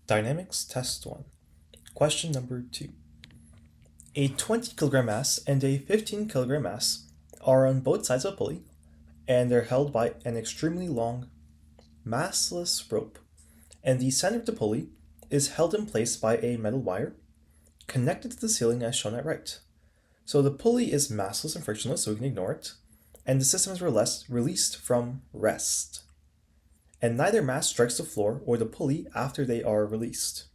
Dynamics Test 1. Question number 2. A 20 kilogram mass and a 15 kilogram mass are on both sides of a pulley, and they're held by an extremely long, massless rope. And the center of the pulley is held in place by a metal wire connected to the ceiling as shown at right. So the pulley is massless and frictionless, so we can ignore it, and the system is released from rest. And neither mass strikes the floor or the pulley after they are released.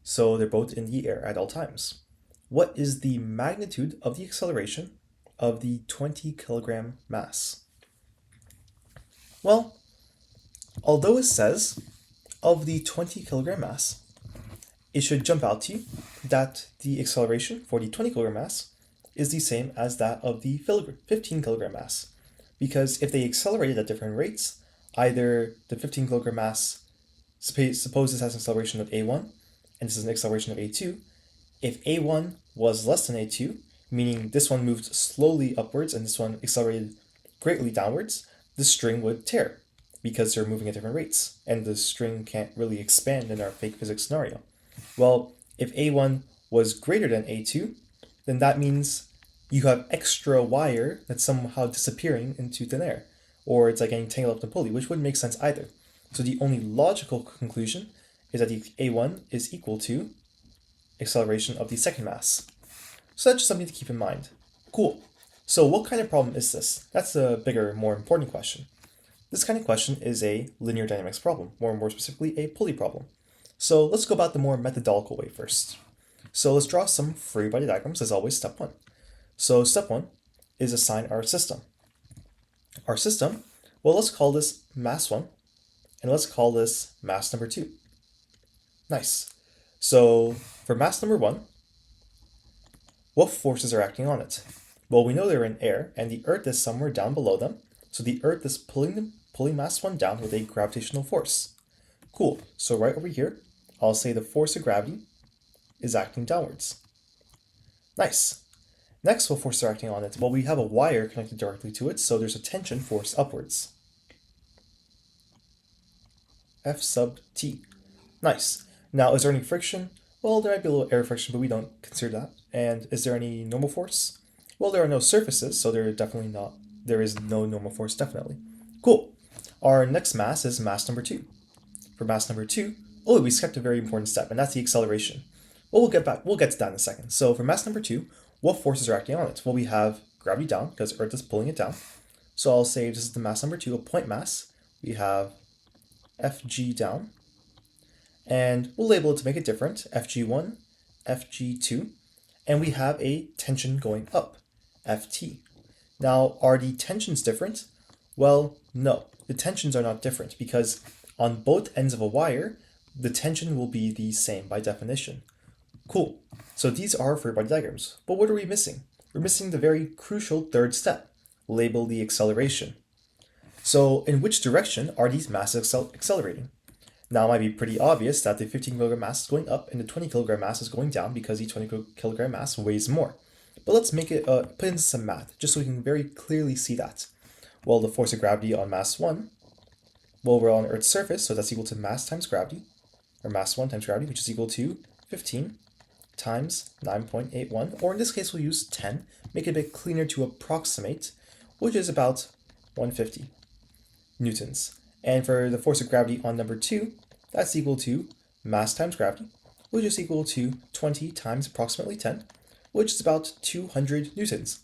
So they're both in the air at all times. What is the magnitude of the acceleration of the 20 kilogram mass? Well, although it says of the 20 kilogram mass, it should jump out to you that the acceleration for the 20 kilogram mass is the same as that of the 15 kilogram mass. Because if they accelerated at different rates, either the 15 kilogram mass, suppose this has an acceleration of a1, and this is an acceleration of a2. If a1 was less than a2, meaning this one moved slowly upwards and this one accelerated greatly downwards, the string would tear because they're moving at different rates, and the string can't really expand in our fake physics scenario. Well, if a1 was greater than a2, then that means you have extra wire that's somehow disappearing into thin air, or it's like getting tangled up in the pulley, which wouldn't make sense either. So the only logical conclusion is that the a1 is equal to acceleration of the second mass. So that's just something to keep in mind. Cool. So what kind of problem is this? That's a bigger, more important question. This kind of question is a linear dynamics problem, more specifically a pulley problem. So let's go about the more methodological way first. So let's draw some free body diagrams, as always, step 1. So step 1 is assign our system. Our system, well, let's call this mass 1, and let's call this mass number 2. Nice. So for mass number 1, what forces are acting on it? Well, we know they're in air, and the Earth is somewhere down below them, so the Earth is pulling mass 1 down with a gravitational force. Cool. So right over here, I'll say the force of gravity is acting downwards. Nice. Next, what forces are acting on it? Well, we have a wire connected directly to it, so there's a tension force upwards. F sub T. Nice. Now, is there any friction? Well, there might be a little air friction, but we don't consider that. And is there any normal force? Well, there are no surfaces, so there is no normal force, definitely. Cool. Our next mass is mass number 2. For mass number 2, we skipped a very important step, and that's the acceleration. Well, we'll get to that in a second. So for mass number 2, what forces are acting on it? Well, we have gravity down, because Earth is pulling it down. So I'll say this is the mass number 2, a point mass. We have Fg down, and we'll label it to make it different, Fg1, Fg2, and we have a tension going up, Ft. Now, are the tensions different? Well, no, the tensions are not different, because on both ends of a wire, the tension will be the same by definition. Cool. So these are free body diagrams. But what are we missing? We're missing the very crucial third step, label the acceleration. So in which direction are these masses accelerating? Now it might be pretty obvious that the 15 kilogram mass is going up and the 20 kilogram mass is going down because the 20 kilogram mass weighs more. But let's make it put in some math, just so we can very clearly see that. Well, the force of gravity on mass 1, well, we're on Earth's surface, so that's equal to mass times gravity, or mass 1 times gravity, which is equal to 15 times 9.81, or in this case we'll use 10, make it a bit cleaner to approximate, which is about 150 newtons. And for the force of gravity on number 2, that's equal to mass times gravity, which is equal to 20 times approximately 10, which is about 200 newtons.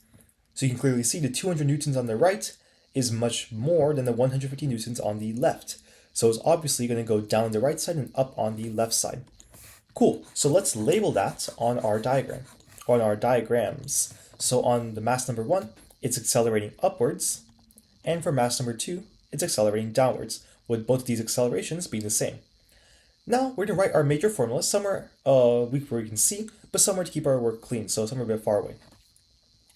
So you can clearly see the 200 newtons on the right is much more than the 150 newtons on the left. So it's obviously going to go down the right side and up on the left side. Cool, so let's label that on our diagram, on our diagrams. So on the mass number 1, it's accelerating upwards, and for mass number 2, it's accelerating downwards, with both of these accelerations being the same. Now we're going to write our major formulas somewhere where we can see, but somewhere to keep our work clean, so somewhere a bit far away.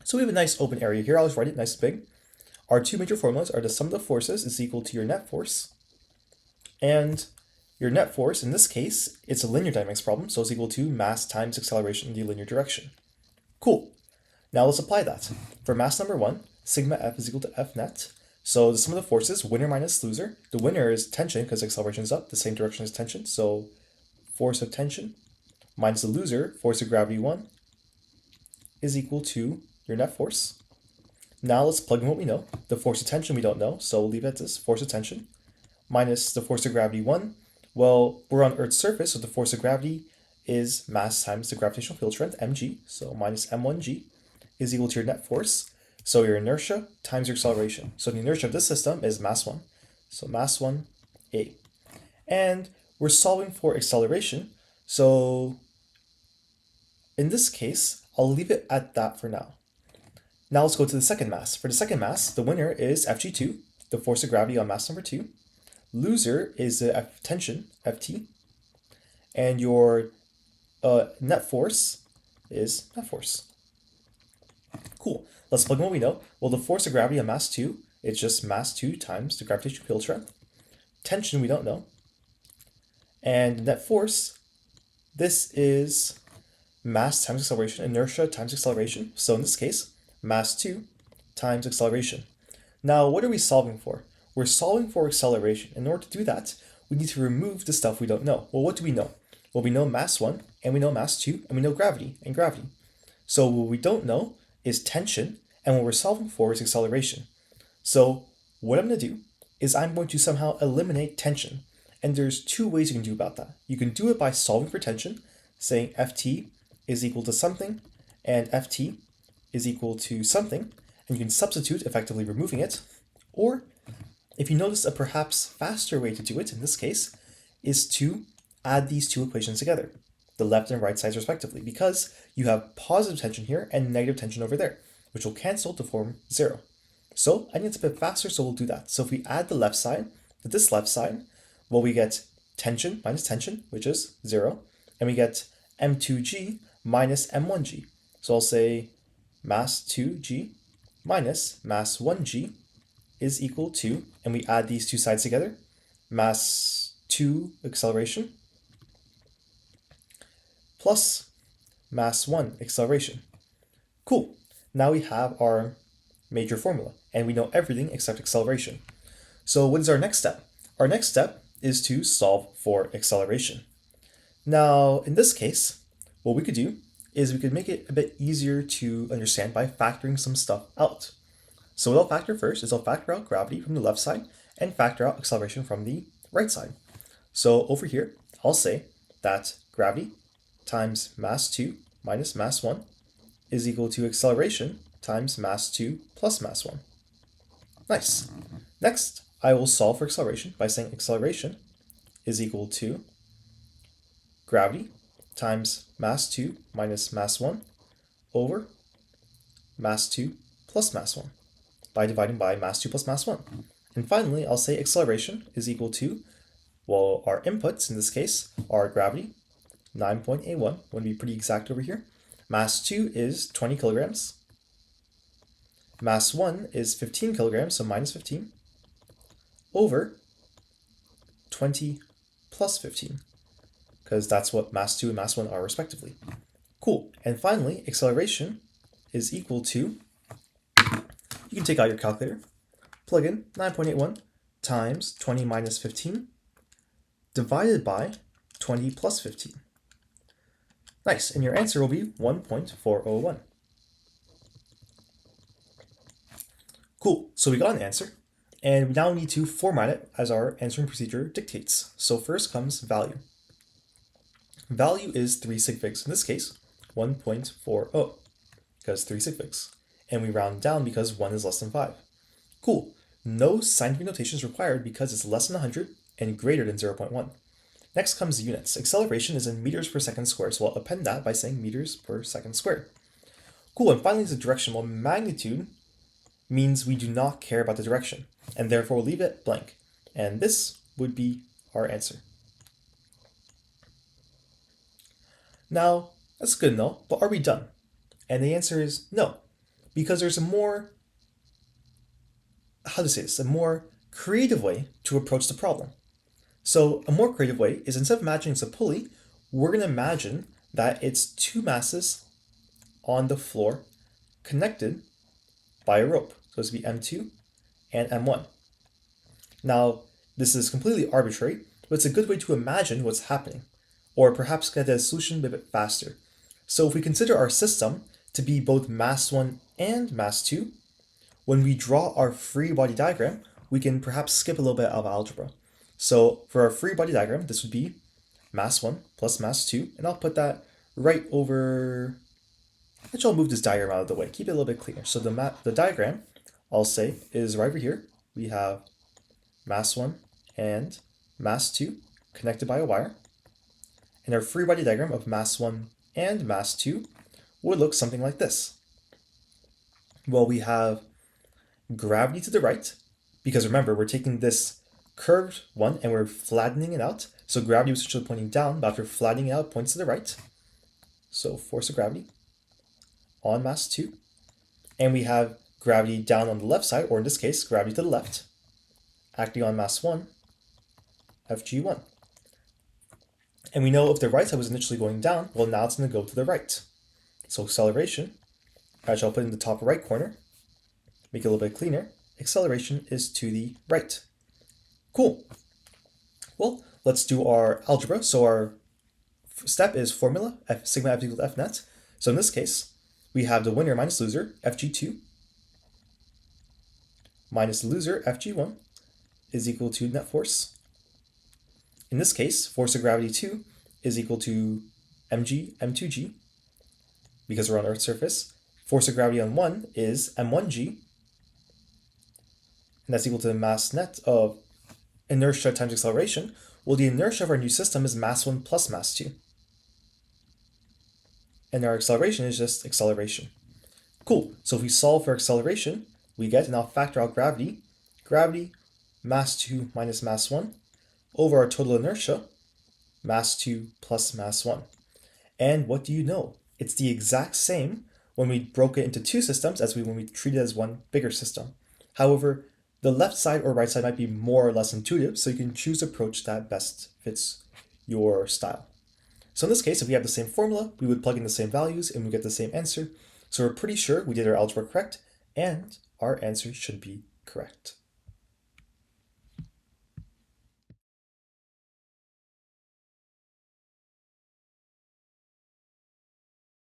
So we have a nice open area here. I'll just write it nice and big. Our two major formulas are the sum of the forces is equal to your net force, and your net force, in this case, it's a linear dynamics problem, so it's equal to mass times acceleration in the linear direction. Cool. Now let's apply that. For mass number 1, sigma F is equal to F net. So the sum of the forces, winner minus loser. The winner is tension because acceleration is up, the same direction as tension, so force of tension minus the loser, force of gravity 1, is equal to your net force. Now let's plug in what we know. The force of tension we don't know, so we'll leave it at this, force of tension, minus the force of gravity 1. Well, we're on Earth's surface, so the force of gravity is mass times the gravitational field strength, mg, so minus m1g, is equal to your net force. So your inertia times your acceleration. So the inertia of this system is mass 1. So mass 1, a. And we're solving for acceleration. So in this case, I'll leave it at that for now. Now let's go to the second mass. For the second mass, the winner is Fg2, the force of gravity on mass number 2. Loser is the tension, Ft. And your net force is net force. Cool. Let's plug in what we know. Well, the force of gravity on mass 2, it's just mass 2 times the gravitational field strength. Tension we don't know. And net force, this is mass times acceleration, inertia times acceleration. So in this case, mass 2 times acceleration. Now, what are we solving for? We're solving for acceleration. In order to do that, we need to remove the stuff we don't know. Well, what do we know? Well, we know mass 1, and we know mass 2, and we know gravity and gravity. So what we don't know is tension, and what we're solving for is acceleration. So what I'm going to do is I'm going to somehow eliminate tension. And there's two ways you can do about that. You can do it by solving for tension, saying Ft is equal to something, and Ft is equal to something, and you can substitute, effectively removing it. Or, if you notice a perhaps faster way to do it, in this case, is to add these two equations together, the left and right sides respectively, because you have positive tension here and negative tension over there, which will cancel to form 0. So I think it's a bit faster, so we'll do that. So if we add the left side to this left side, well, we get tension minus tension, which is 0, and we get m2g minus m1g. So I'll say mass 2g minus mass 1g is equal to, and we add these two sides together, mass 2 acceleration plus mass 1 acceleration. Cool. Now we have our major formula, and we know everything except acceleration. So what is our next step? Our next step is to solve for acceleration. Now, in this case, what we could do is we could make it a bit easier to understand by factoring some stuff out. So what I'll factor first is I'll factor out gravity from the left side and factor out acceleration from the right side. So over here, I'll say that gravity times mass 2 minus mass 1 is equal to acceleration times mass 2 plus mass 1. Nice. Next, I will solve for acceleration by saying acceleration is equal to gravity times mass 2 minus mass 1 over mass 2 plus mass 1 by dividing by mass 2 plus mass 1. And finally, I'll say acceleration is equal to, well, our inputs in this case are gravity, 9.81, want to be pretty exact over here. Mass 2 is 20 kilograms. Mass 1 is 15 kilograms, so minus 15, over 20 plus 15, because that's what mass 2 and mass 1 are respectively. Cool. And finally, acceleration is equal to, you can take out your calculator, plug in 9.81 times 20 minus 15 divided by 20 plus 15. Nice, and your answer will be 1.401. Cool, so we got an answer, and we now need to format it as our answering procedure dictates. So first comes value. Value is 3 sig figs, in this case, 1.40, because 3 sig figs. And we round down because 1 is less than 5. Cool, no scientific notation is required because it's less than 100 and greater than 0.1. Next comes units. Acceleration is in meters per second squared, so I'll append that by saying meters per second squared. Cool, and finally is the direction. Well, magnitude means we do not care about the direction, and therefore we'll leave it blank. And this would be our answer. Now, that's good and all, but are we done? And the answer is no, because there's a more, a more creative way to approach the problem. So a more creative way is, instead of imagining it's a pulley, we're going to imagine that it's two masses on the floor connected by a rope. So this would be M2 and M1. Now, this is completely arbitrary, but it's a good way to imagine what's happening. or perhaps get the solution a bit faster. So if we consider our system to be both mass 1 and mass 2, when we draw our free body diagram, we can perhaps skip a little bit of algebra. So for our free body diagram, this would be mass 1 plus mass 2, and I'll put that right over... Actually, I'll move this diagram out of the way, keep it a little bit cleaner. So the diagram, I'll say, is right over here. We have mass 1 and mass 2 connected by a wire. And our free body diagram of mass 1 and mass 2 would look something like this. Well, we have gravity to the right, because remember, we're taking this curved one and we're flattening it out. So gravity was essentially pointing down, but after flattening it out, it points to the right. So force of gravity on mass 2. And we have gravity down on the left side, or in this case, gravity to the left, acting on mass 1, Fg1. And we know if the right side was initially going down, well, now it's going to go to the right. So acceleration, actually I'll put in the top right corner, make it a little bit cleaner. Acceleration is to the right. Cool. Well, let's do our algebra. So our step is formula, sigma f equals F net. So in this case, we have the winner minus loser, Fg2, minus loser, Fg1, is equal to net force. In this case, force of gravity 2 is equal to mg, m2g, because we're on Earth's surface. Force of gravity on 1 is m1g, and that's equal to the mass net of inertia times acceleration. Well, the inertia of our new system is mass 1 plus mass 2. And our acceleration is just acceleration. Cool, so if we solve for acceleration, we get, and I'll factor out gravity, mass 2 minus mass 1, over our total inertia, mass 2 plus mass 1. And what do you know? It's the exact same when we broke it into two systems as when we treated it as one bigger system. However, the left side or right side might be more or less intuitive, so you can choose an approach that best fits your style. So in this case, if we have the same formula, we would plug in the same values and we get the same answer. So we're pretty sure we did our algebra correct, and our answer should be correct.